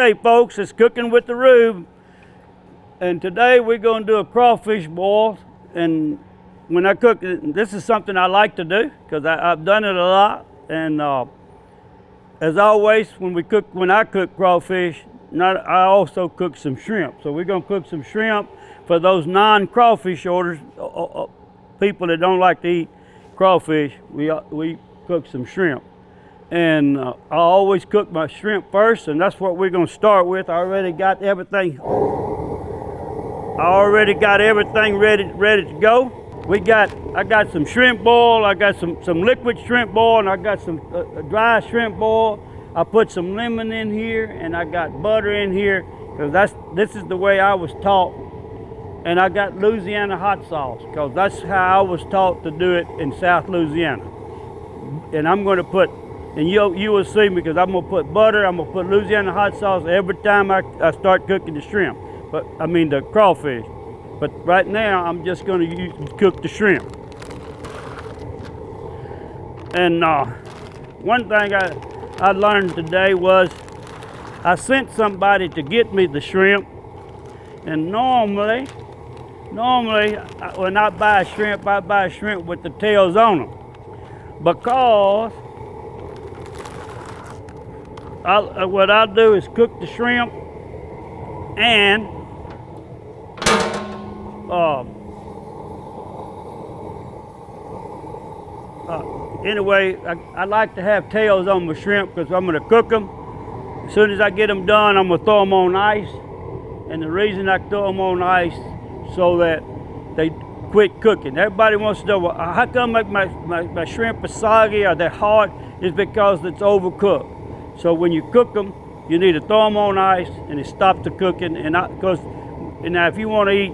Okay, folks, it's Cooking with the Rube, and today we're going to do a crawfish boil. And when I cook it, this is something I like to do because I've done it a lot. And as always, when I cook crawfish, I also cook some shrimp. So we're going to cook some shrimp for those non-crawfish orders, people that don't like to eat crawfish. We cook some shrimp. And I always cook my shrimp first, and that's what we're going to start with. I already got everything ready to go. I got some shrimp boil, I got some liquid shrimp boil, and I got some dry shrimp boil. I put some lemon in here, and I got butter in here, because this is the way I was taught. And I got Louisiana hot sauce, because that's how I was taught to do it in South Louisiana. And I'm going to put, and you will see me, because I'm going to put butter, I'm going to put Louisiana hot sauce every time I start cooking the shrimp. The crawfish. But right now, I'm just going to cook the shrimp. And one thing I learned today was I sent somebody to get me the shrimp. And normally when I buy shrimp, I buy shrimp with the tails on them. Because what I'll do is cook the shrimp and anyway, I like to have tails on my shrimp because I'm going to cook them. As soon as I get them done, I'm going to throw them on ice. And the reason I throw them on ice so that they quit cooking. Everybody wants to know, well, how come my shrimp is soggy or they're hard? It's because it's overcooked. So when you cook them, you need to throw them on ice and it stops the cooking. And now if you want to eat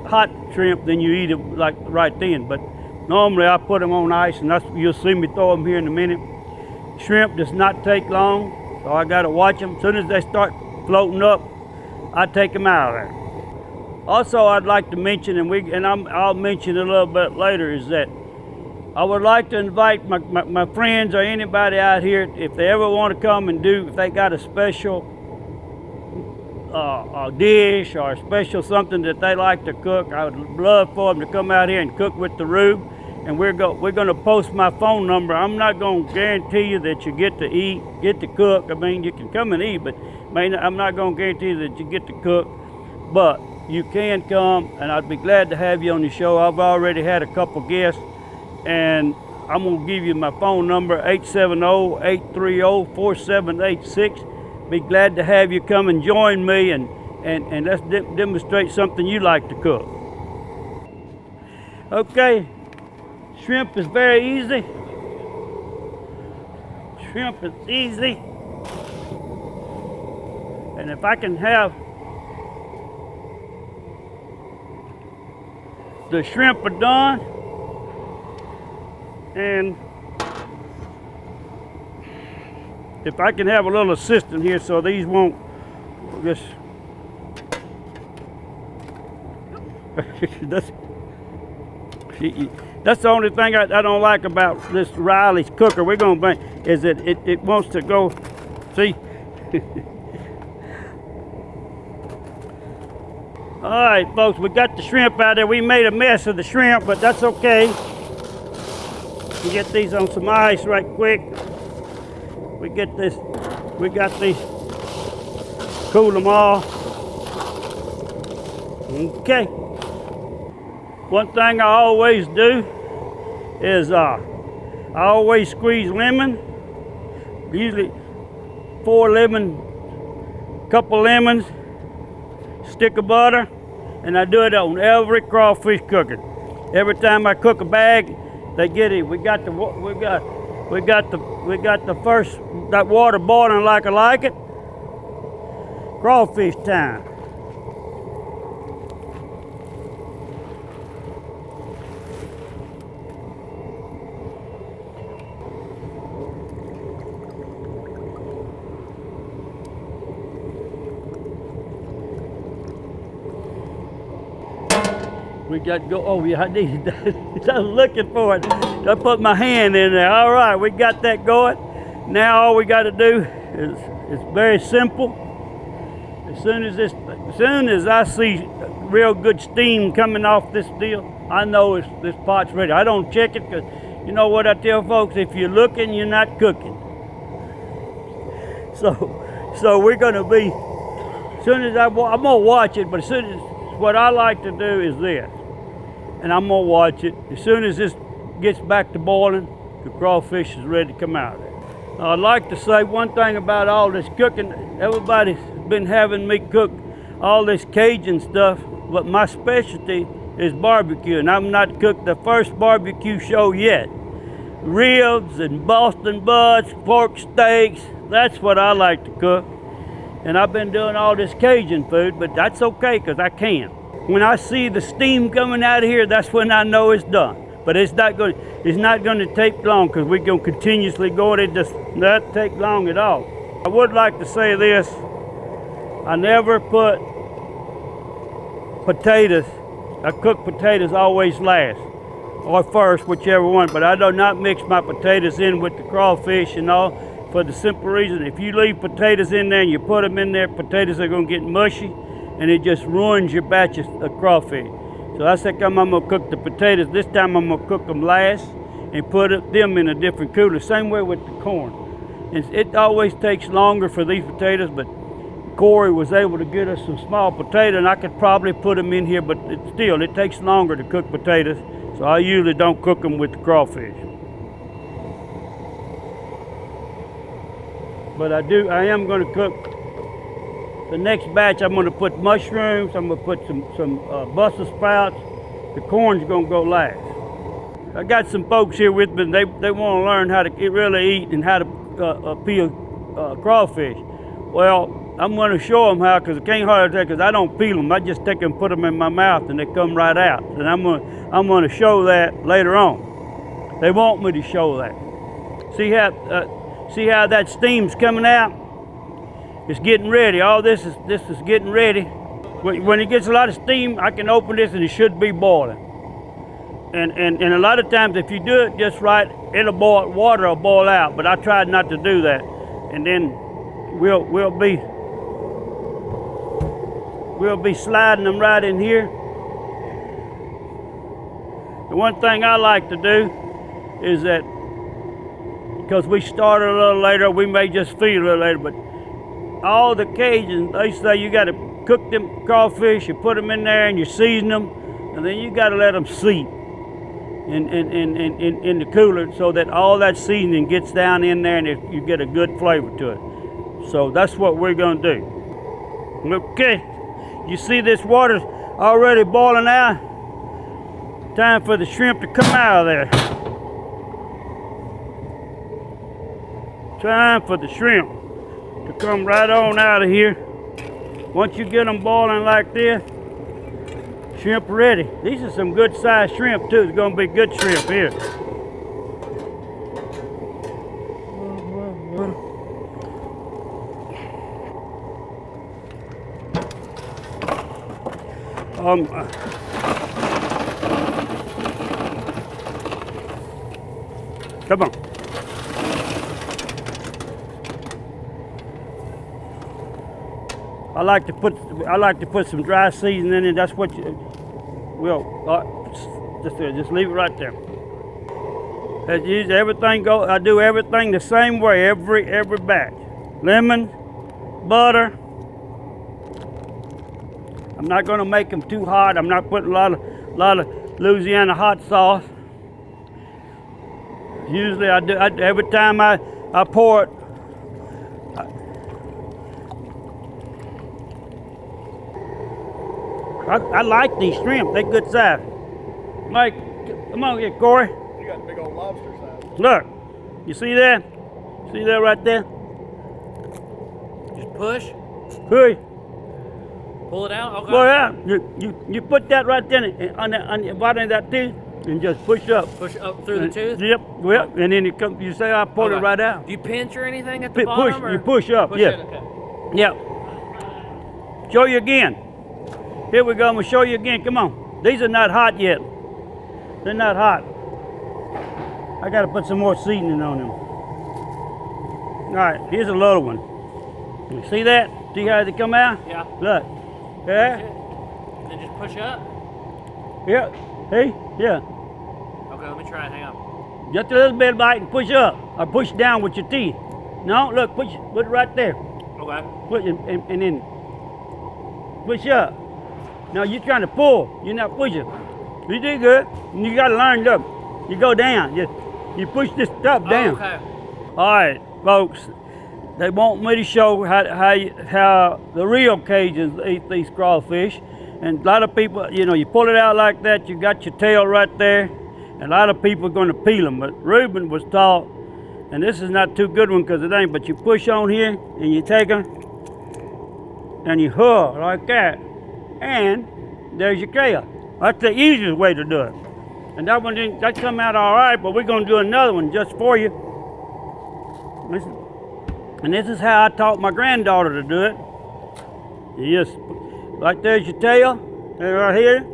hot shrimp, then you eat it like right then. But normally I put them on ice, and you'll see me throw them here in a minute. Shrimp does not take long, so I got to watch them. As soon as they start floating up, I take them out of there. Also, I'd like to mention, I'll mention it a little bit later, is that I would like to invite my friends or anybody out here, if they ever want to come and if they got a special a dish or a special something that they like to cook, I would love for them to come out here and cook with the Rube. And we're going to post my phone number. I'm not going to guarantee you that you get to cook. I mean, you can come and eat, but I'm not going to guarantee you that you get to cook. But you can come, and I'd be glad to have you on the show. I've already had a couple guests, and I'm going to give you my phone number, 870-830-4786. Be glad to have you come and join me, and let's demonstrate something you like to cook. Okay, shrimp is very easy. Shrimp is easy. And if I can have the shrimp are done, and if I can have a little assistant here so these won't just that's the only thing I don't like about this Riley's cooker we're going to bring, is that it wants to go, see? All right, folks, we got the shrimp out there. We made a mess of the shrimp, but that's okay. We get these on some ice right quick. We got these, cool them all. Okay. One thing I always do is I always squeeze lemon, usually 4 lemons, couple lemons, stick of butter, and I do it on every crawfish cooking. Every time I cook a bag, they get it. We got the first, that water boiling like I like it. Crawfish time. We got to go, oh yeah, I needed that. I was looking for it. I put my hand in there. All right, we got that going. Now all we got to do is, it's very simple. As soon as I see real good steam coming off this deal, I know this pot's ready. I don't check it because you know what I tell folks: if you're looking, you're not cooking. So we're gonna be. As soon as I'm gonna watch it, but as soon as what I like to do is this, and I'm gonna watch it. As soon as this gets back to boiling, the crawfish is ready to come out of there. Now, I'd like to say one thing about all this cooking. Everybody's been having me cook all this Cajun stuff, but my specialty is barbecue, and I'm not cooked the first barbecue show yet. Ribs and Boston butts, pork steaks, that's what I like to cook. And I've been doing all this Cajun food, but that's okay because I can. When I see the steam coming out of here, that's when I know it's done. But it's not going to take long because we're going to continuously go and it does not take long at all. I would like to say this. I never put potatoes, I cook potatoes always last or first, whichever one, but I do not mix my potatoes in with the crawfish and all for the simple reason, if you leave potatoes in there and you put them in there, potatoes are going to get mushy and it just ruins your batch of crawfish. So that's how come I'm going to cook the potatoes. This time I'm going to cook them last and put them in a different cooler. Same way with the corn. And it always takes longer for these potatoes, but Corey was able to get us some small potatoes, and I could probably put them in here, but it takes longer to cook potatoes, so I usually don't cook them with the crawfish. But I am going to cook the next batch. I'm going to put mushrooms, I'm going to put some Brussels sprouts. The corn's going to go last. I got some folks here with me, and they want to learn how to really eat and how to peel crawfish. Well, I'm going to show them how, because it can't hardly take, because I don't peel them. I just take them and put them in my mouth and they come right out. And I'm going to show that later on. They want me to show that. See how that steam's coming out? It's getting ready. All this is getting ready. When it gets a lot of steam, I can open this and it should be boiling. And a lot of times if you do it just right, water will boil out. But I tried not to do that. And then we'll be sliding them right in here. The one thing I like to do is that, because we started a little later, we may just feed a little later, but all the Cajuns, they say you got to cook them crawfish, you put them in there and you season them, and then you got to let them seep in the cooler so that all that seasoning gets down in there and you get a good flavor to it. So that's what we're going to do. Okay, you see this water's already boiling out. Time for the shrimp to come out of there. Time for the shrimp to come right on out of here. Once you get them boiling like this, shrimp ready. These are some good sized shrimp too. It's going to be good shrimp here. Come on. I like to put some dry seasoning in it. That's what just leave it right there. I do everything the same way every batch. Lemon, butter. I'm not going to make them too hot. I'm not putting a lot of Louisiana hot sauce. Usually I do. Every time I pour it, I like these shrimp. They're good size. Mike, come on here, Corey. You got big old lobster size. Look, you see that? See that right there? Just push. Push. Pull it out. Okay. Pull it out. You put that right there on the bottom of that tooth and just push up. Push up through the tooth. Yep. Well, and then you say I pulled it right out. Do you pinch or anything at the bottom? Push. Or? You push up. Push Yeah. it, okay. Yep. Show you again. Here we go. I'm gonna show you again. Come on. These are not hot yet. They're not hot. I gotta put some more seasoning on them. All right. Here's a little one. You see that? See how they come out? Yeah. Look. Yeah. And then just push up. Yeah. Hey. Yeah. Okay, let me try it. Hang on. Just a little bit, Mike, and push up or push down with your teeth. No, look, put it right there. Okay. Put it and then push up. Now you're trying to pull. You're not pushing. You did good. You got to learn. Look, you go down. You push this stuff down. Oh, okay. All right, folks. They want me to show how the real Cajuns eat these crawfish. And a lot of people, you pull it out like that, you got your tail right there, and a lot of people are going to peel them. But Reuben was taught, and this is not too good one because it ain't, but you push on here, and you take them, and you hurl like that, and there's your tail. That's the easiest way to do it. And that come out all right, but we're going to do another one just for you. And this is how I taught my granddaughter to do it. You just, right there's your tail, and right here,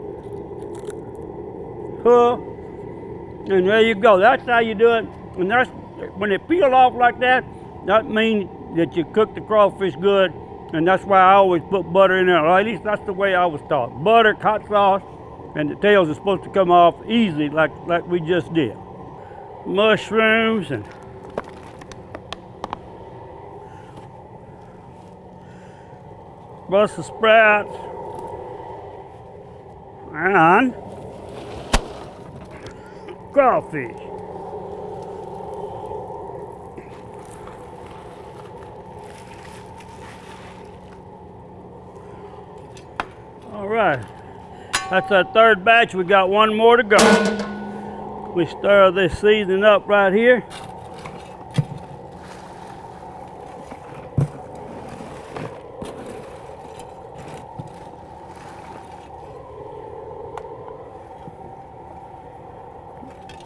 and there you go. That's how you do it. And that's when it peel off like that. That means that you cook the crawfish good, and that's why I always put butter in there. Or at least that's the way I was taught. Butter, hot sauce, and the tails are supposed to come off easily, like we just did. Mushrooms and Brussels sprouts and crawfish. All right, that's our third batch. We got one more to go. We stir this seasoning up right here.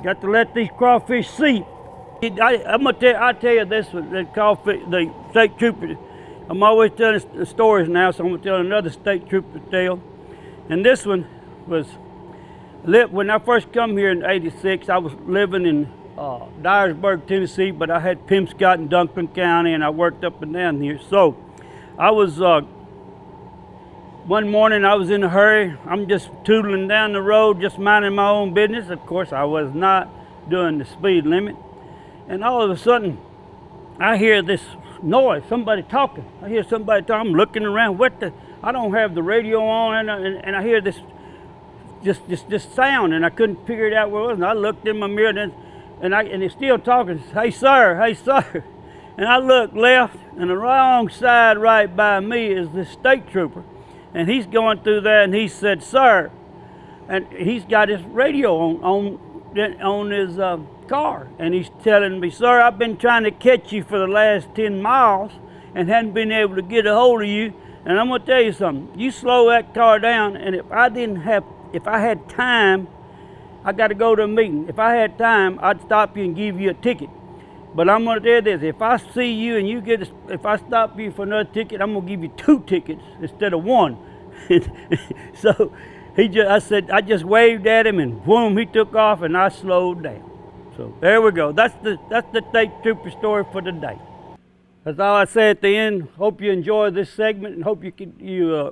Got to let these crawfish seep. I'll tell you this: the crawfish, the state trooper. I'm always telling the stories now, so I'm gonna tell another state trooper tale. And this one was when I first come here in '86. I was living in Dyersburg, Tennessee, but I had Pemscott and Duncan County, and I worked up and down here. So I was one morning I was in a hurry. I'm just tootling down the road, just minding my own business. Of course, I was not doing the speed limit. And all of a sudden, I hear this noise, somebody talking. I hear somebody talking. I'm looking around. I don't have the radio on, and I hear this sound, and I couldn't figure it out where it was. And I looked in my mirror, and it's still talking. Hey, sir, hey, sir. And I looked left, and the wrong side right by me is this state trooper. And he's going through there, and he said, sir, and he's got his radio on his car, and he's telling me, sir, I've been trying to catch you for the last 10 miles and hadn't been able to get a hold of you. And I'm gonna tell you something, you slow that car down, and if I had time, I gotta go to a meeting. If I had time, I'd stop you and give you a ticket. But I'm gonna tell you this, if I see you and if I stop you for another ticket, I'm gonna give you 2 tickets instead of 1. So I just waved at him, and boom, he took off, and I slowed down. So there we go. That's the state trooper story for today. That's all I say at the end. Hope you enjoy this segment, and hope you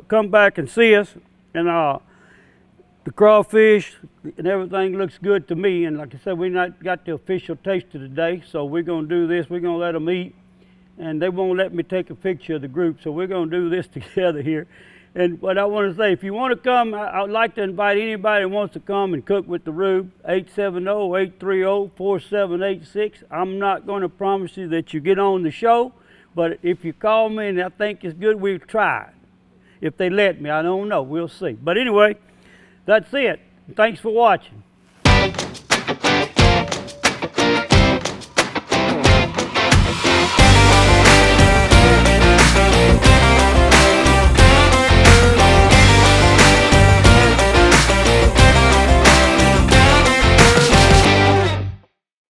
come back and see us. And the crawfish and everything looks good to me. And like I said, we not got the official taster today, so we're gonna do this. We're gonna let them eat, and they won't let me take a picture of the group, so we're gonna do this together here. And what I want to say, if you want to come, I would like to invite anybody who wants to come and cook with the Rube, 870-830-4786. I'm not going to promise you that you get on the show, but if you call me and I think it's good, we'll try it. If they let me, I don't know, we'll see. But anyway, that's it. Thanks for watching.